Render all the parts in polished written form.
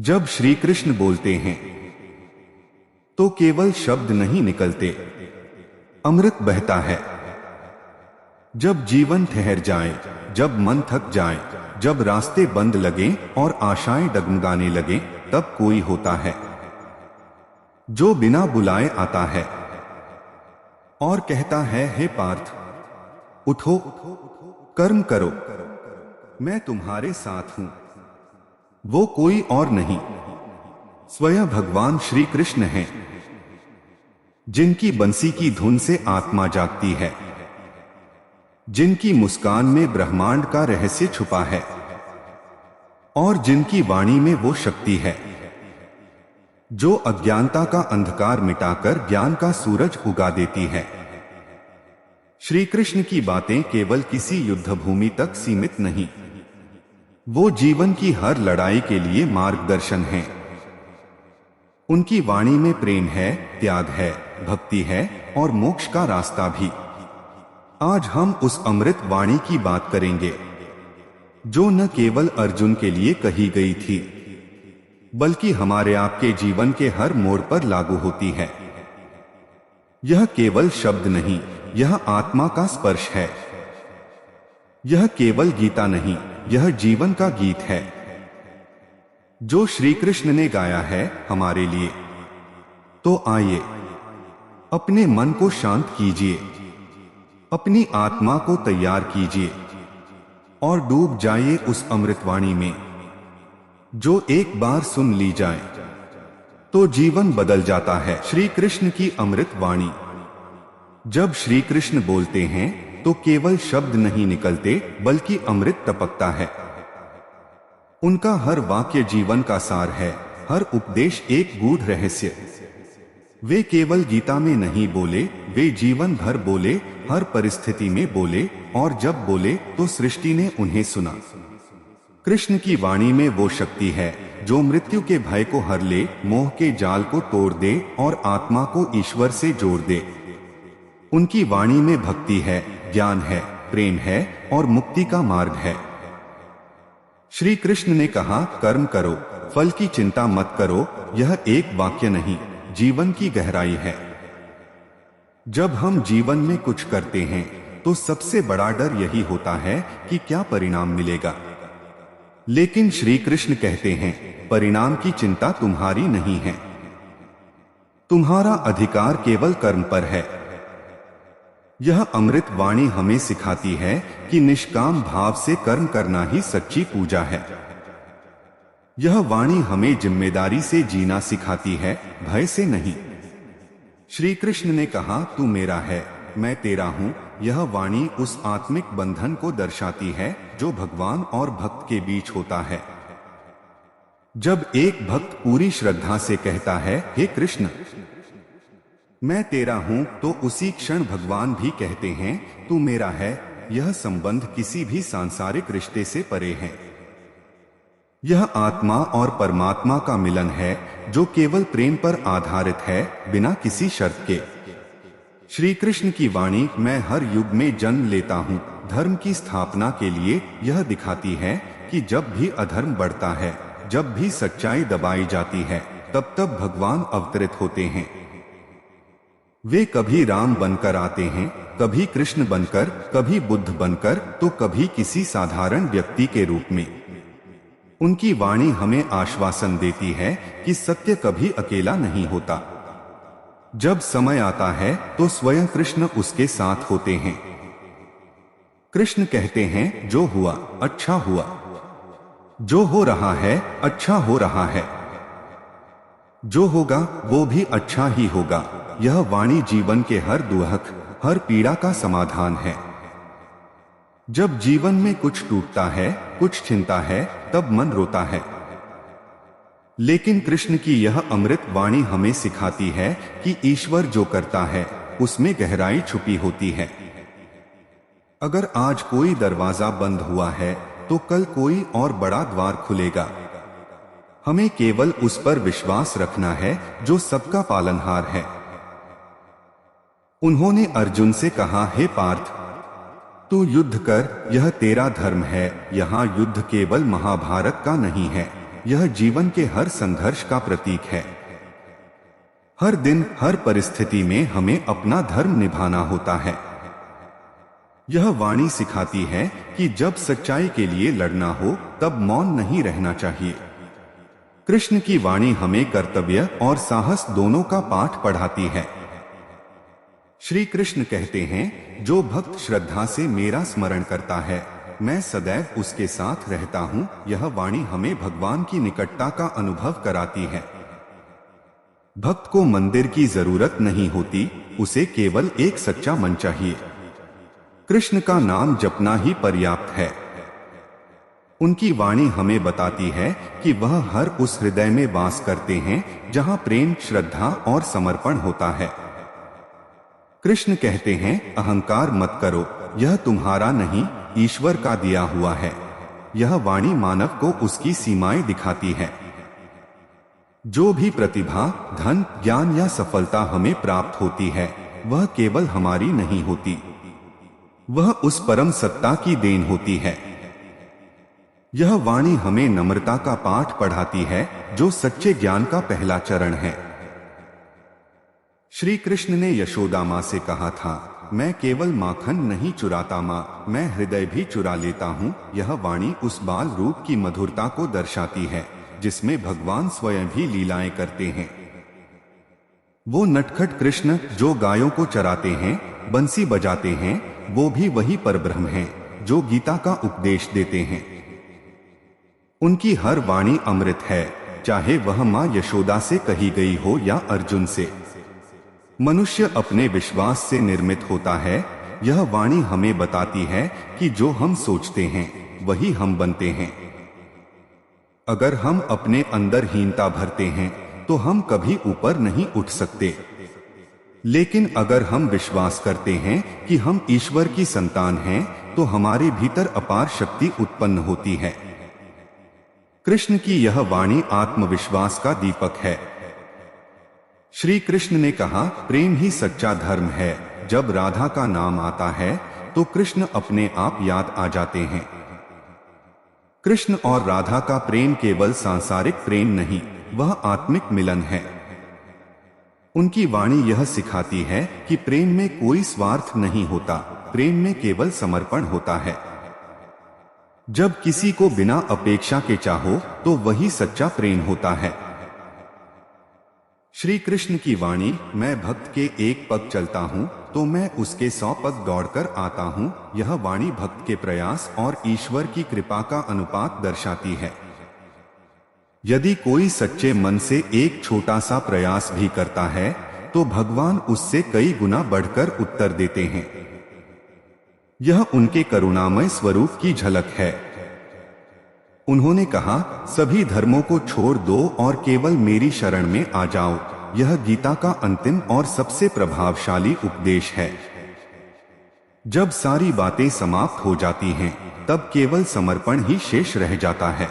जब श्री कृष्ण बोलते हैं तो केवल शब्द नहीं निकलते, अमृत बहता है। जब जीवन ठहर जाए, जब मन थक जाए, जब रास्ते बंद लगे और आशाएं डगमगाने लगे, तब कोई होता है जो बिना बुलाए आता है और कहता है, हे पार्थ, उठो, कर्म करो, मैं तुम्हारे साथ हूं। वो कोई और नहीं, स्वयं भगवान श्री कृष्ण हैं, जिनकी बंसी की धुन से आत्मा जागती है, जिनकी मुस्कान में ब्रह्मांड का रहस्य छुपा है और जिनकी वाणी में वो शक्ति है जो अज्ञानता का अंधकार मिटाकर ज्ञान का सूरज उगा देती है। श्री कृष्ण की बातें केवल किसी युद्ध भूमि तक सीमित नहीं, वो जीवन की हर लड़ाई के लिए मार्गदर्शन हैं। उनकी वाणी में प्रेम है, त्याग है, भक्ति है और मोक्ष का रास्ता भी। आज हम उस अमृत वाणी की बात करेंगे जो न केवल अर्जुन के लिए कही गई थी, बल्कि हमारे आपके जीवन के हर मोड़ पर लागू होती है। यह केवल शब्द नहीं, यह आत्मा का स्पर्श है। यह केवल गीता नहीं, यह जीवन का गीत है जो श्री कृष्ण ने गाया है हमारे लिए। तो आइए, अपने मन को शांत कीजिए, अपनी आत्मा को तैयार कीजिए और डूब जाइए उस अमृतवाणी में जो एक बार सुन ली जाए तो जीवन बदल जाता है। श्री कृष्ण की अमृत वाणी। जब श्री कृष्ण बोलते हैं तो केवल शब्द नहीं निकलते, बल्कि अमृत टपकता है। उनका हर वाक्य जीवन का सार है, हर उपदेश एक गूढ़ रहस्य। वे केवल गीता में नहीं बोले, वे जीवन भर बोले, हर परिस्थिति में बोले, और जब बोले तो सृष्टि ने उन्हें सुना। कृष्ण की वाणी में वो शक्ति है जो मृत्यु के भय को हर ले, मोह के जाल को तोड़ दे और आत्मा को ईश्वर से जोड़ दे। उनकी वाणी में भक्ति है, ज्ञान है, प्रेम है और मुक्ति का मार्ग है। श्री कृष्ण ने कहा, कर्म करो, फल की चिंता मत करो। यह एक वाक्य नहीं, जीवन की गहराई है। जब हम जीवन में कुछ करते हैं तो सबसे बड़ा डर यही होता है कि क्या परिणाम मिलेगा। लेकिन श्री कृष्ण कहते हैं, परिणाम की चिंता तुम्हारी नहीं है, तुम्हारा अधिकार केवल कर्म पर है। यह अमृत वाणी हमें सिखाती है कि निष्काम भाव से कर्म करना ही सच्ची पूजा है। यह वाणी हमें जिम्मेदारी से जीना सिखाती है, भय से नहीं। श्री कृष्ण ने कहा, तू मेरा है, मैं तेरा हूं। यह वाणी उस आत्मिक बंधन को दर्शाती है जो भगवान और भक्त के बीच होता है। जब एक भक्त पूरी श्रद्धा से कहता है, हे कृष्ण, मैं तेरा हूं, तो उसी क्षण भगवान भी कहते हैं, तू मेरा है। यह संबंध किसी भी सांसारिक रिश्ते से परे है। यह आत्मा और परमात्मा का मिलन है जो केवल प्रेम पर आधारित है, बिना किसी शर्त के। श्री कृष्ण की वाणी मैं हर युग में जन्म लेता हूं, धर्म की स्थापना के लिए यह दिखाती है कि जब भी अधर्म बढ़ता है, जब भी सच्चाई दबाई जाती है, तब तब भगवान अवतरित होते हैं। वे कभी राम बनकर आते हैं, कभी कृष्ण बनकर, कभी बुद्ध बनकर, तो कभी किसी साधारण व्यक्ति के रूप में। उनकी वाणी हमें आश्वासन देती है कि सत्य कभी अकेला नहीं होता। जब समय आता है तो स्वयं कृष्ण उसके साथ होते हैं। कृष्ण कहते हैं, जो हुआ अच्छा हुआ, जो हो रहा है अच्छा हो रहा है, जो होगा वो भी अच्छा ही होगा। यह वाणी जीवन के हर दुख, हर पीड़ा का समाधान है। जब जीवन में कुछ टूटता है, कुछ छिनता है, तब मन रोता है। लेकिन कृष्ण की यह अमृत वाणी हमें सिखाती है कि ईश्वर जो करता है उसमें गहराई छुपी होती है। अगर आज कोई दरवाजा बंद हुआ है तो कल कोई और बड़ा द्वार खुलेगा। हमें केवल उस पर विश्वास रखना है जो सबका पालनहार है। उन्होंने अर्जुन से कहा, हे पार्थ, तू युद्ध कर, यह तेरा धर्म है। यहाँ युद्ध केवल महाभारत का नहीं है, यह जीवन के हर संघर्ष का प्रतीक है। हर दिन हर परिस्थिति में हमें अपना धर्म निभाना होता है। यह वाणी सिखाती है कि जब सच्चाई के लिए लड़ना हो तब मौन नहीं रहना चाहिए। कृष्ण की वाणी हमें कर्तव्य और साहस दोनों का पाठ पढ़ाती है। श्री कृष्ण कहते हैं, जो भक्त श्रद्धा से मेरा स्मरण करता है, मैं सदैव उसके साथ रहता हूँ। यह वाणी हमें भगवान की निकटता का अनुभव कराती है। भक्त को मंदिर की जरूरत नहीं होती, उसे केवल एक सच्चा मन चाहिए। कृष्ण का नाम जपना ही पर्याप्त है। उनकी वाणी हमें बताती है कि वह हर उस हृदय में वास करते हैं जहां प्रेम, श्रद्धा और समर्पण होता है। कृष्ण कहते हैं, अहंकार मत करो, यह तुम्हारा नहीं, ईश्वर का दिया हुआ है। यह वाणी मानव को उसकी सीमाएं दिखाती है। जो भी प्रतिभा, धन, ज्ञान या सफलता हमें प्राप्त होती है, वह केवल हमारी नहीं होती, वह उस परम सत्ता की देन होती है। यह वाणी हमें नम्रता का पाठ पढ़ाती है, जो सच्चे ज्ञान का पहला चरण है। श्री कृष्ण ने यशोदा मां से कहा था, मैं केवल माखन नहीं चुराता मां, मैं हृदय भी चुरा लेता हूँ। यह वाणी उस बाल रूप की मधुरता को दर्शाती है जिसमें भगवान स्वयं भी लीलाएं करते हैं। वो नटखट कृष्ण जो गायों को चराते हैं, बंसी बजाते हैं, वो भी वही परब्रह्म हैं जो गीता का उपदेश देते हैं। उनकी हर वाणी अमृत है, चाहे वह मां यशोदा से कही गई हो या अर्जुन से। मनुष्य अपने विश्वास से निर्मित होता है। यह वाणी हमें बताती है कि जो हम सोचते हैं वही हम बनते हैं। अगर हम अपने अंदर हीनता भरते हैं तो हम कभी ऊपर नहीं उठ सकते, लेकिन अगर हम विश्वास करते हैं कि हम ईश्वर की संतान हैं तो हमारे भीतर अपार शक्ति उत्पन्न होती है। कृष्ण की यह वाणी आत्मविश्वास का दीपक है। श्री कृष्ण ने कहा, प्रेम ही सच्चा धर्म है। जब राधा का नाम आता है तो कृष्ण अपने आप याद आ जाते हैं। कृष्ण और राधा का प्रेम केवल सांसारिक प्रेम नहीं, वह आत्मिक मिलन है। उनकी वाणी यह सिखाती है कि प्रेम में कोई स्वार्थ नहीं होता, प्रेम में केवल समर्पण होता है। जब किसी को बिना अपेक्षा के चाहो तो वही सच्चा प्रेम होता है। श्री कृष्ण की वाणी, मैं भक्त के एक पग चलता हूँ तो मैं उसके 100 पग दौड़कर आता हूँ। यह वाणी भक्त के प्रयास और ईश्वर की कृपा का अनुपात दर्शाती है। यदि कोई सच्चे मन से एक छोटा सा प्रयास भी करता है तो भगवान उससे कई गुना बढ़कर उत्तर देते हैं। यह उनके करुणामय स्वरूप की झलक है। उन्होंने कहा, सभी धर्मों को छोड़ दो और केवल मेरी शरण में आ जाओ। यह गीता का अंतिम और सबसे प्रभावशाली उपदेश है। जब सारी बातें समाप्त हो जाती हैं, तब केवल समर्पण ही शेष रह जाता है।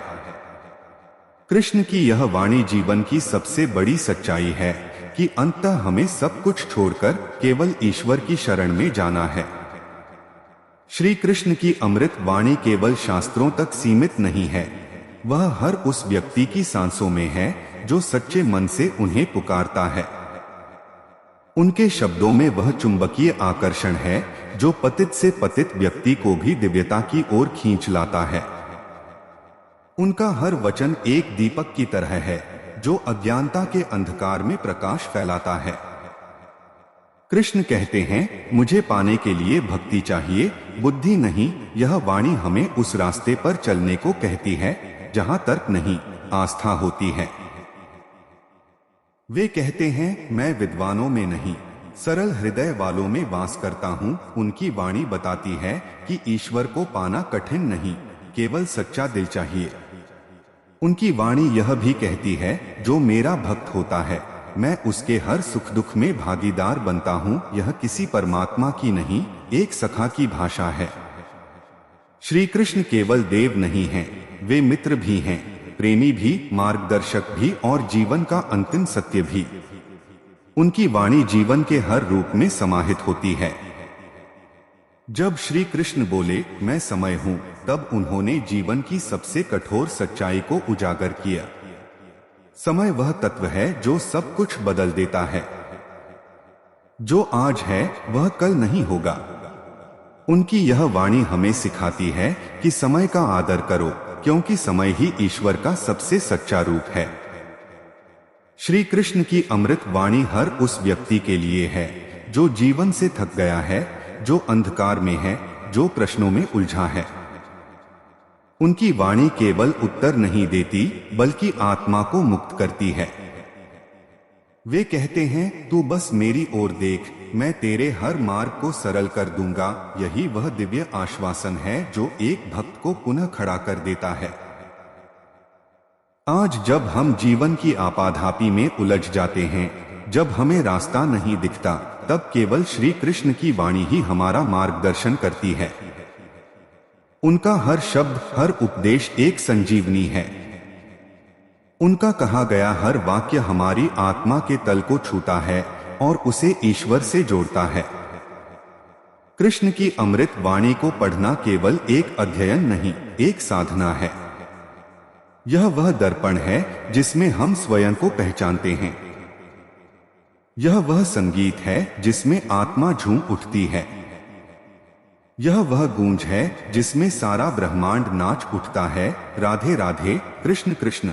कृष्ण की यह वाणी जीवन की सबसे बड़ी सच्चाई है कि अंततः हमें सब कुछ छोड़कर केवल ईश्वर की शरण में जाना है। श्री कृष्ण की अमृत वाणी केवल शास्त्रों तक सीमित नहीं है, वह हर उस व्यक्ति की सांसों में है जो सच्चे मन से उन्हें पुकारता है। उनके शब्दों में वह चुंबकीय आकर्षण है जो पतित से पतित व्यक्ति को भी दिव्यता की ओर खींच लाता है। उनका हर वचन एक दीपक की तरह है जो अज्ञानता के अंधकार में प्रकाश फैलाता है। कृष्ण कहते हैं, मुझे पाने के लिए भक्ति चाहिए, बुद्धि नहीं। यह वाणी हमें उस रास्ते पर चलने को कहती है जहां तर्क नहीं, आस्था होती है। वे कहते हैं, मैं विद्वानों में नहीं, सरल हृदय वालों में वास करता हूँ। उनकी वाणी बताती है कि ईश्वर को पाना कठिन नहीं, केवल सच्चा दिल चाहिए। उनकी वाणी यह भी कहती है, जो मेरा भक्त होता है मैं उसके हर सुख दुख में भागीदार बनता हूँ। यह किसी परमात्मा की नहीं, एक सखा की भाषा है। श्री कृष्ण केवल देव नहीं हैं, वे मित्र भी हैं, प्रेमी भी, मार्गदर्शक भी और जीवन का अंतिम सत्य भी। उनकी वाणी जीवन के हर रूप में समाहित होती है। जब श्री कृष्ण बोले, मैं समय हूँ, तब उन्होंने जीवन की सबसे कठोर सच्चाई को उजागर किया। समय वह तत्व है जो सब कुछ बदल देता है। जो आज है वह कल नहीं होगा। उनकी यह वाणी हमें सिखाती है कि समय का आदर करो, क्योंकि समय ही ईश्वर का सबसे सच्चा रूप है। श्री कृष्ण की अमृत वाणी हर उस व्यक्ति के लिए है जो जीवन से थक गया है, जो अंधकार में है, जो प्रश्नों में उलझा है। उनकी वाणी केवल उत्तर नहीं देती, बल्कि आत्मा को मुक्त करती है। वे कहते हैं, तू बस मेरी ओर देख, मैं तेरे हर मार्ग को सरल कर दूंगा। यही वह दिव्य आश्वासन है जो एक भक्त को पुनः खड़ा कर देता है। आज जब हम जीवन की आपाधापी में उलझ जाते हैं, जब हमें रास्ता नहीं दिखता, तब केवल श्री कृष्ण की वाणी ही हमारा मार्गदर्शन करती है। उनका हर शब्द, हर उपदेश एक संजीवनी है। उनका कहा गया हर वाक्य हमारी आत्मा के तल को छूता है और उसे ईश्वर से जोड़ता है। कृष्ण की अमृत वाणी को पढ़ना केवल एक अध्ययन नहीं, एक साधना है। यह वह दर्पण है जिसमें हम स्वयं को पहचानते हैं। यह वह संगीत है जिसमें आत्मा झूम उठती है। यह वह गूंज है जिसमें सारा ब्रह्मांड नाच उठता है। राधे राधे, कृष्ण कृष्ण।